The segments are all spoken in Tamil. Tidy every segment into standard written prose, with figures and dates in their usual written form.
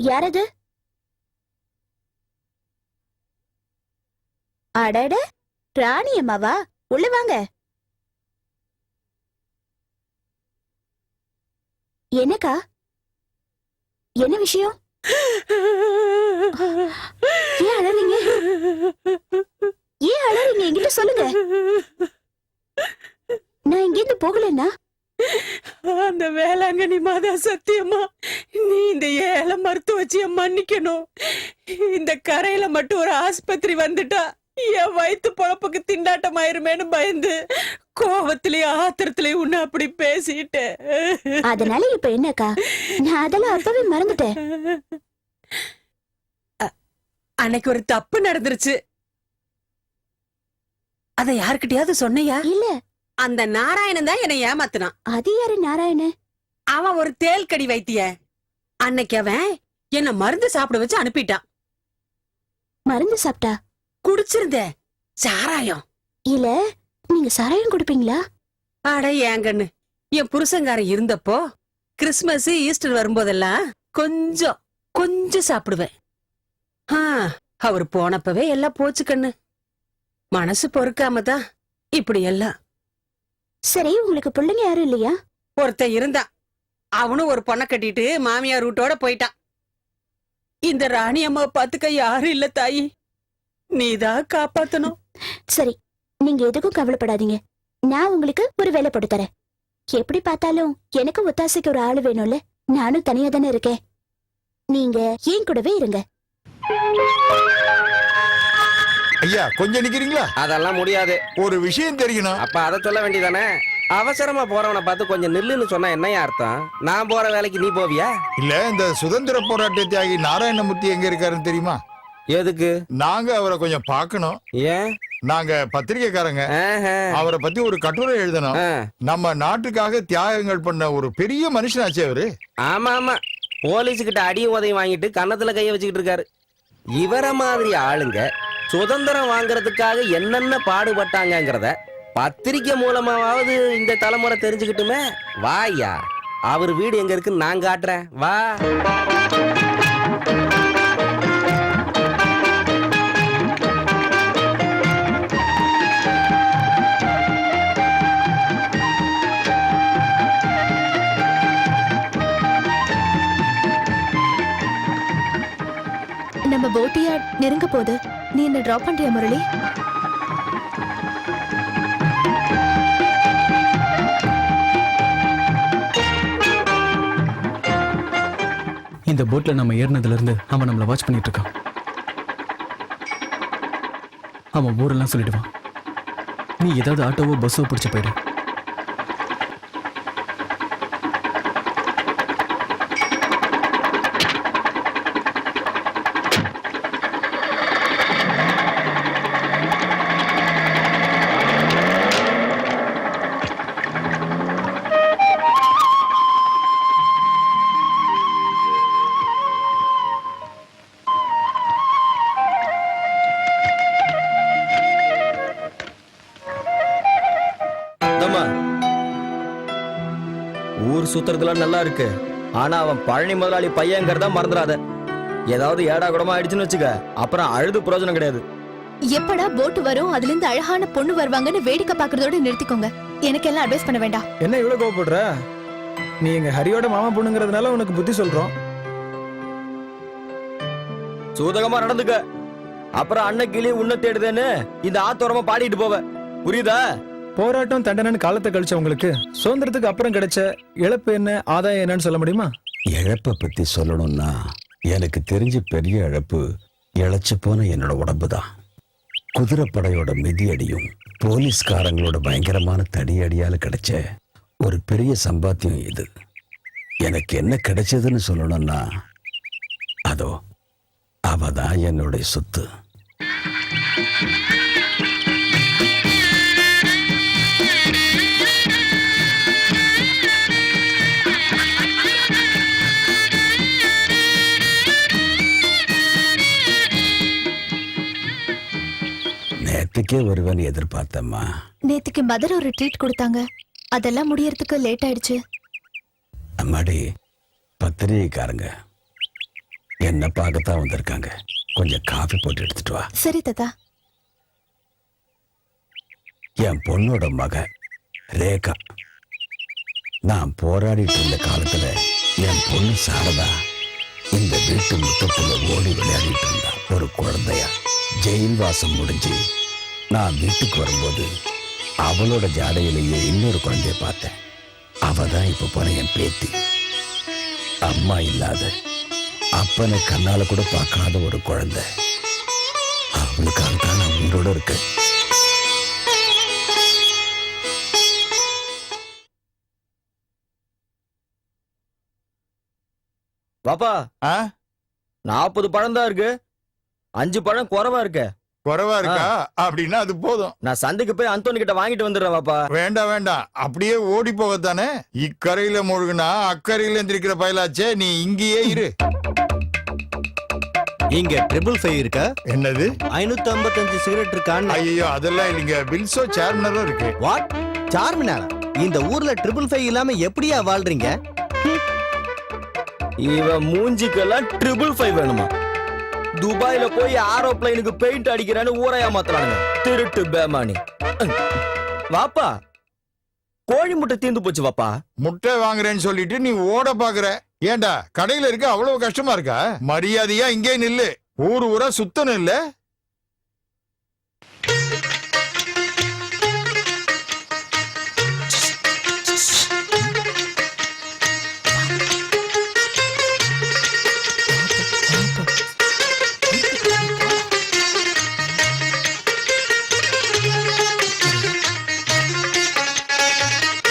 யாரது? அடட, ராணி அம்மாவா? உள்ள வாங்க. என்னக்கா, என்ன விஷயம்? ஏன் அழறீங்க? ஏன் அழறீங்க? என்கிட்ட சொல்லுங்க. நான் இங்கிருந்து போகலன்னா அந்த வேளாங்கண்ணி மாதா சத்தியமா நீ இந்த ஏழை மருத்துவ வச்சிய மன்னிக்கணும். இந்த கரையில மட்டும் ஒரு ஆஸ்பத்திரி வந்துட்டா என் வயிற்று பொழப்புக்கு திண்டாட்டம் ஆயிருமேனு பயந்து கோவத்திலேயே ஆத்திரத்திலேயே உன்னை அப்படி பேசிட்டேன். அதனால இப்ப என்னக்கா? நான் அதெல்லாம் அப்பவே மறந்துட்டேன். அன்னைக்கு ஒரு தப்பு நடந்துருச்சு. அத யாருக்கிட்டயாவது சொன்னையா? இல்ல. அந்த நாராயணன் தான் என்னை ஏமாத்தினான். அது யாரு நாராயணன்? அவன் ஒரு தேல்கடி வைத்திய. அன்னைக்கு அவன் என்ன மருந்து சாப்பிட வச்சு அனுப்பிட்டான். மருந்து சாப்பிட்டா? குடிச்சிருந்த சாராயம். இல்ல, நீங்க சாராயம் குடிப்பீங்களா? அட ஏங்கண்ணு, என் புருஷங்காரன் இருந்தப்போ கிறிஸ்துமஸ் ஈஸ்டர் வரும்போதெல்லாம் கொஞ்சம் கொஞ்சம் சாப்பிடுவேன். அவர் போனப்பவே எல்லாம் போச்சு கண்ணு. மனசு பொறுக்காம தான் இப்படி எல்லாம். சரி, உங்களுக்கு பிள்ளைங்க யாரும் இல்லையா? ஒருத்தன் இருந்தான். அவனும் ஒரு பொண்ணை கட்டிட்டு மாமியார் ரூட்டோட போயிட்டான். இந்த ராணி அம்மாவை பாத்துக்க யாரும் இல்ல தாயி. நீதான் காப்பாத்தணும். சரி, நீங்க எதுக்கும் கவலைப்படாதீங்க. நான் உங்களுக்கு ஒரு வேலை போட்டு தரேன். எப்படி பார்த்தாலும் எனக்கு ஒத்தாசைக்கு ஒரு ஆளு வேணும்ல. நானும் தனியா தானே இருக்கேன். நீங்க ஏன் கூடவே இருங்க. ஐயா, கொஞ்சம் நிக்கிறீங்களா? அதெல்லாம் முடியாது. ஒரு விஷயம் தெரியணும். அப்ப அதை சொல்ல வேண்டியதானே. அவசரமா போறவனை பார்த்து கொஞ்சம் நில்லுன்னு சொன்னா என்னையா அர்த்தம்? நான் போற வேலைக்கு நீ போவியா? இல்ல, இந்த சுதந்திர போராட்ட தியாகி நாராயணமூர்த்தி எங்க இருக்காருன்னு தெரியுமா? எதுக்கு? நாங்க அவரை கொஞ்சம் பார்க்கணும். ஏன்? நாங்க பத்திரிகைக்காரங்க. அவரை பத்தி ஒரு கட்டுரை எழுதணும். நம்ம நாட்டுக்காக தியாகங்கள் பண்ண ஒரு பெரிய மனுஷனாச்சு அவரு. ஆமா ஆமா, போலீஸுக்கிட்ட அடியும் உதவி வாங்கிட்டு கன்னத்துல கைய வச்சுக்கிட்டு இருக்காரு. இவர மாதிரி ஆளுங்க சுதந்திரம் வாங்குறதுக்காக என்னென்ன பாடுபட்டாங்கங்கிறத பத்திரிக்கை மூலமாவது இந்த தலைமுறை தெரிஞ்சுக்கிட்டுமே. வாயா, அவர் வீடு எங்க இருக்குன்னு நான் காட்டுறேன், வா. நம்ம போட்டியா நெருங்க போகுது. நீ என்ன டிராப் பண்றியா முரளி? இந்த போட்ல நம்ம ஏறினதுல இருந்து அவன் நம்மள வாட்ச் பண்ணிட்டு இருக்கான். அவன் ஊரெல்லாம் சொல்லிடுவான். நீ ஏதாவது ஆட்டோவோ பஸ்ஸோ பிடிச்சு போயிடு. ஊர் சுத்துறதுலாம் நல்லா இருக்கு. ஆனா அவன் பழனி முதலாளி பையங்கிறத மறந்துடாத. ஏதாவது ஏடா கூடமா ஆயிடுச்சுன்னு வச்சுக்க, அப்புறம் அழுது பிரயோஜனம் கிடையாது. எப்படா போட்டு வரும், அதுல இருந்து அழகான பொண்ணு வருவாங்கன்னு வேடிக்கை பாக்குறதோட நிறுத்திக்கோங்க. எனக்கு எல்லாம் அட்வைஸ் பண்ண வேண்டாம். என்ன இவ்வளவு கோவப்படுற? நீ எங்க ஹரியோட மாமா பொண்ணுங்கிறதுனால உனக்கு புத்தி சொல்றோம். சூதகமா நடந்துக்க. அப்புறம் அண்ணன் கிளி உன்ன தேடுதேன்னு இந்த ஆத்தோரமா பாடிட்டு போவ, புரியுதா? போராட்டம் தண்டனைன்னு காலத்தை கழிச்சவங்களுக்கு சுதந்திரத்துக்கு அப்புறம் கிடைச்ச இழப்பு என்ன, ஆதாயம் என்னன்னு சொல்ல முடியுமா? இழப்பை பத்தி சொல்லணும்னா எனக்கு தெரிஞ்ச பெரிய இழப்பு இழைச்சு போன என்னோட உடம்பு தான். குதிரைப்படையோட மிதியடியும் போலீஸ்காரங்களோட பயங்கரமான தடியடியால கிடைச்ச ஒரு பெரிய சம்பாத்தியம் இது. எனக்கு என்ன கிடைச்சதுன்னு சொல்லணும்னா அதோ அவதான் என்னுடைய சொத்து. நேத்துக்கே வருவேன்னு எதிர்பார்த்தம்மா. நேத்துக்கு மதர் ஒரு ட்ரீட் கொடுத்தாங்க. அதெல்லாம் முடியறதுக்கு லேட் ஆயிடுச்சு. அம்மாடி, பத்திரிகைக்காரங்க என்ன பார்க்கத்தான் வந்திருக்காங்க. கொஞ்சம் காஃபி போட்டு எடுத்துட்டு வா. சரி தாத்தா. என் பொண்ணோட மக ரேகா. நான் போராடிட்டு இருந்த காலத்துல என் பொண்ணு சாரதா இந்த வீட்டு முத்தத்துல ஓடி விளையாடிட்டு இருந்தா. ஒரு குழந்தையா ஜெயில் வாசம் முடிஞ்சு நான் வீட்டுக்கு வரும்போது அவளோட ஜாடையிலேயே இன்னொரு குழந்தைய பார்த்தேன். அவதான் இப்ப போன என் பேத்தி. அம்மா இல்லாத அப்பனை கண்ணால கூட பார்க்காத ஒரு குழந்தை. அவளுக்காக தான் நான் உயிரோட இருக்கேன். பாப்பா ஆ? 40 பழம் தான் இருக்கு, 5 பழம் குறைவா இருக்கு. குறைவா இருக்கா? அப்படின்னா அது போதும். நான் சந்தைக்கு போய் அந்தோனி கிட்ட வாங்கிட்டு வந்துடுறேன் பாப்பா. வேண்டாம் வேண்டாம், அப்படியே ஓடி போகத்தானே. இக்கரையில மூழ்குனா அக்கறையில எந்திரிக்கிற பயலாச்சே. நீ இங்கேயே இரு. இங்க 555 இருக்கா? என்னது? 555 சிகரெட் இருக்கான்னு. ஐயோ அதெல்லாம் இல்லைங்க, பில்ஸோ சேர்னரும் இருக்கு. வாட்? சார்மினாரா? இந்த ஊர்ல 555 இல்லாம எப்படியா வாழ்றீங்க? இவன் மூஞ்சிக்கெல்லாம் 555 வேணுமா? துபாயில போய் ஏரோப்ளைனுக்கு பெயிண்ட் அடிக்கிறான்னு ஊரை ஏமாத்துறானுங்க. திருட்டு பேமானி. வாப்பா, கோழி முட்டை தீர்ந்து போச்சு வாப்பா. முட்டை வாங்குறேன்னு சொல்லிட்டு நீ ஓட பாக்குற. ஏண்டா கடையில இருக்க அவ்வளவு கஷ்டமா இருக்கா? மரியாதையா இங்கே நில்லு. ஊரா சுத்தணும் இல்ல.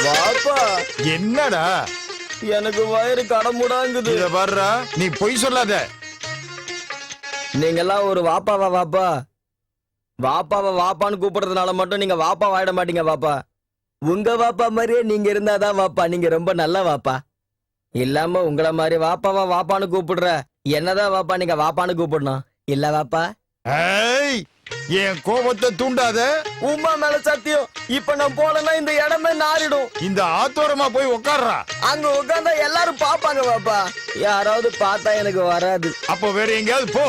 வாப்பா, என்னடா எனக்கு வயிறு கடமுடாங்குது. இத பாருடா, நீ பொய் சொல்லாத. நீங்க எல்லாம் ஒரு வாப்பாவா? வாப்பா வாப்பாவா வாப்பான்னு கூப்பிடுறதுனால மட்டும் நீங்க வாப்பா வாயிட மாட்டீங்க வாப்பா. உங்க வாப்பா மாதிரியே நீங்க இருந்தாதான் வாப்பா. நீங்க ரொம்ப நல்ல வாப்பா. இல்லாம உங்கள மாதிரி வாப்பாவா வாப்பான்னு கூப்பிடுற என்னதான் வாப்பா நீங்க வாப்பான்னு கூப்பிடணும் இல்ல வாப்பா? ஏய், என் கோபத்தை தூண்டாத. உமா மேல சத்தியம், இப்ப நான் போலன்னா இந்த இடமே நாரிடும். இந்த ஆத்தோரமா போய் உட்கார்றா. அங்க உட்கார்ந்தா எல்லாரும் பாப்பாங்க வாப்பா. யாராவது பார்த்தா எனக்கு வராது. அப்ப வேற எங்கேயாவது போ.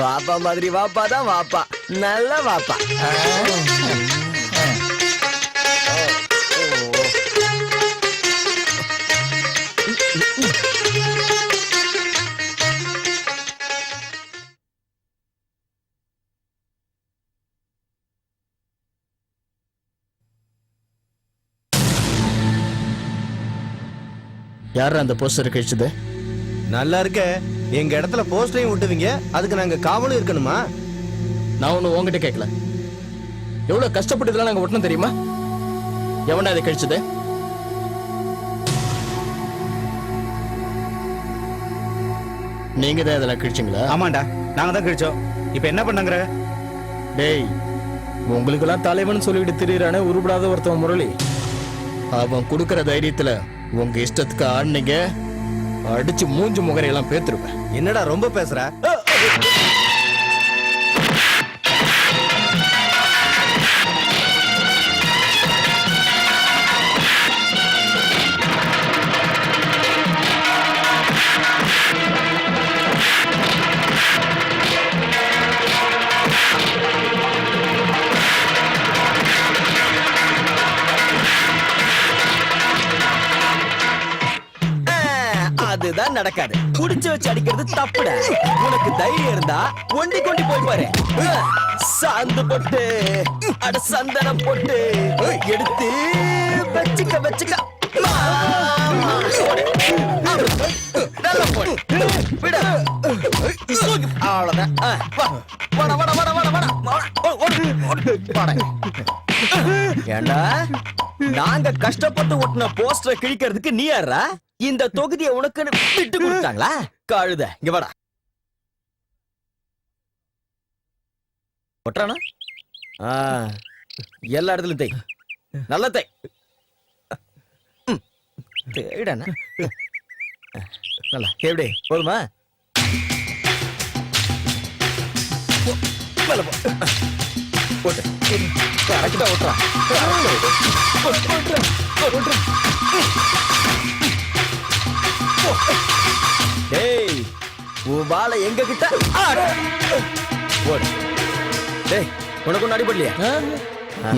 வாப்பா மாதிரி வாப்பா தான் வாப்பா. நல்ல வாப்பா. யார் அந்த போஸ்டர் கழிச்சது? நல்லா இருக்க. எங்க இடத்துல போஸ்டரையும் விட்டுவீங்க, அதுக்கு நாங்க காவலும் இருக்கணுமா? நான் ஒண்ணு உங்ககிட்ட கேட்கல. எவ்வளவு கஷ்டப்பட்டு இதெல்லாம் நாங்க ஒட்டணும் தெரியுமா? எவனா அதை கழிச்சது? நீங்க தான் இதெல்லாம் கிழிச்சிங்களா? ஆமாண்டா, நாங்க தான் கிழிச்சோம். இப்ப என்ன பண்ணாங்கற? டேய், உங்களுக்கெல்லாம் தலைவன் சொல்லிட்டு திரியறானே உருப்படாத ஒருத்தன் முரளி. அவன் கொடுக்கற தைரியத்துல உங்க இஷ்டத்துக்கு ஆடுனீங்க, அடிச்சு மூஞ்சு முகரையெல்லாம் பேத்துருப்பேன். என்னடா ரொம்ப பேசுற? அதுதான் நடக்காது. குடிச்சு வச்சு அடிக்கிறது தப்புடா. உனக்கு தைரியம் இருந்தா ஒண்டி கொண்டு போய் பாரு. சாந்து போட்டு அட சந்தனம் போட்டு எடுத்து வச்சுக்க வச்சுக்க. நல்ல போடு. விடு. அவ்வளவுதான். வட வட வட வட வட. ஏண்டா நாங்க கஷ்டப்பட்டு ஒட்டின போஸ்டரை கிழிக்கிறதுக்கு நீ யாரா? இந்த தொகுதியை உனக்குன்னு விட்டு கொடுத்தாங்களா? கழுத இங்க வாடா. ஒட்டுறானா? எல்லா இடத்துலயும் தை. நல்ல தை. தேடானா? நல்லா எப்படி போதுமா? மேல போ. போட்டு கரெக்டா ஓட்டுறா. டேய், உன் வாழை எங்க கிட்ட ஓடு. டேய் உனக்கு ஒன்றும் அடிபடலையா?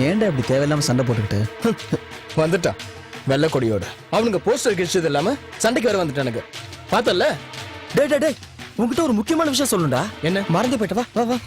ஏன்டா இப்படி தேவையில்லாம சண்டை போட்டுக்கிட்டு வந்துட்டான் வெள்ளை கொடியோட. அவனுங்க போஸ்டர் கிழிச்சது இல்லாம சண்டைக்கு வர வந்துட்டானுங்க. பார்த்தல? டேய் உன்கிட்ட ஒரு முக்கியமான விஷயம் சொல்லணும்டா. என்ன? மறந்து போயிட்ட. வா வா வா